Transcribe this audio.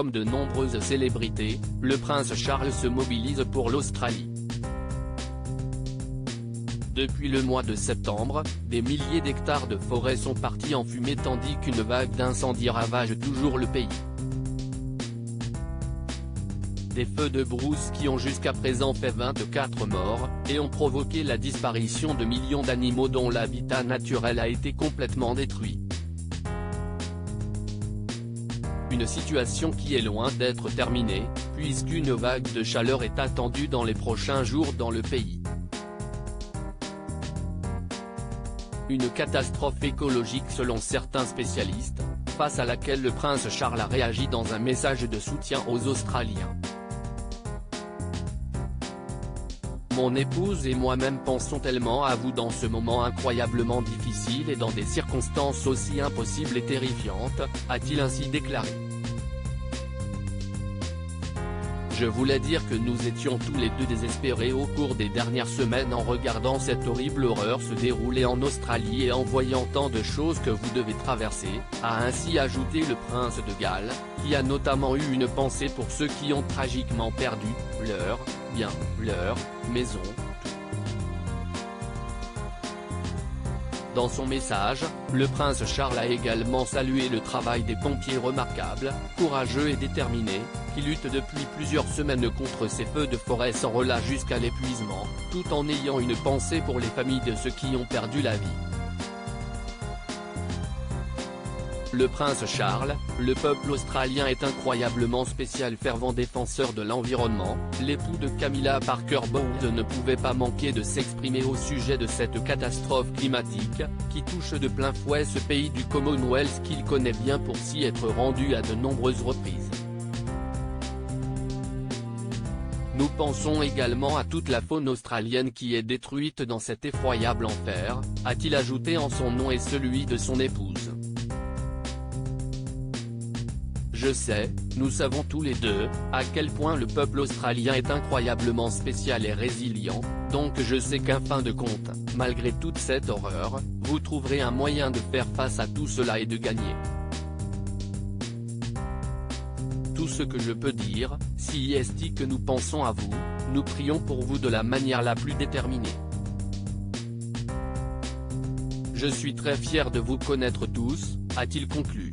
comme de nombreuses célébrités, le prince Charles se mobilise pour l'Australie. Depuis le mois de septembre, des milliers d'hectares de forêt sont partis en fumée tandis qu'une vague d'incendies ravage toujours le pays. Des feux de brousse qui ont jusqu'à présent fait 24 morts, et ont provoqué la disparition de millions d'animaux dont l'habitat naturel a été complètement détruit. Une situation qui est loin d'être terminée, puisqu'une vague de chaleur est attendue dans les prochains jours dans le pays. Une catastrophe écologique selon certains spécialistes, face à laquelle le prince Charles a réagi dans un message de soutien aux Australiens. Mon épouse et moi-même pensons tellement à vous dans ce moment incroyablement difficile et dans des circonstances aussi impossibles et terrifiantes, a-t-il ainsi déclaré. Je voulais dire que nous étions tous les deux désespérés au cours des dernières semaines en regardant cette horrible horreur se dérouler en Australie et en voyant tant de choses que vous devez traverser, a ainsi ajouté le prince de Galles, qui a notamment eu une pensée pour ceux qui ont tragiquement perdu leur bien, leur maison. Dans son message, le prince Charles a également salué le travail des pompiers remarquables, courageux et déterminés, qui luttent depuis plusieurs semaines contre ces feux de forêt sans relâche jusqu'à l'épuisement, tout en ayant une pensée pour les familles de ceux qui ont perdu la vie. Le prince Charles, le peuple australien est incroyablement spécial. Fervent défenseur de l'environnement, l'époux de Camilla Parker Bowles ne pouvait pas manquer de s'exprimer au sujet de cette catastrophe climatique, qui touche de plein fouet ce pays du Commonwealth qu'il connaît bien pour s'y être rendu à de nombreuses reprises. Nous pensons également à toute la faune australienne qui est détruite dans cet effroyable enfer, a-t-il ajouté en son nom et celui de son épouse. Je sais, nous savons tous les deux, à quel point le peuple australien est incroyablement spécial et résilient, donc je sais qu'en fin de compte, malgré toute cette horreur, vous trouverez un moyen de faire face à tout cela et de gagner. Tout ce que je peux dire, si est que nous pensons à vous, nous prions pour vous de la manière la plus déterminée. Je suis très fier de vous connaître tous, a-t-il conclu.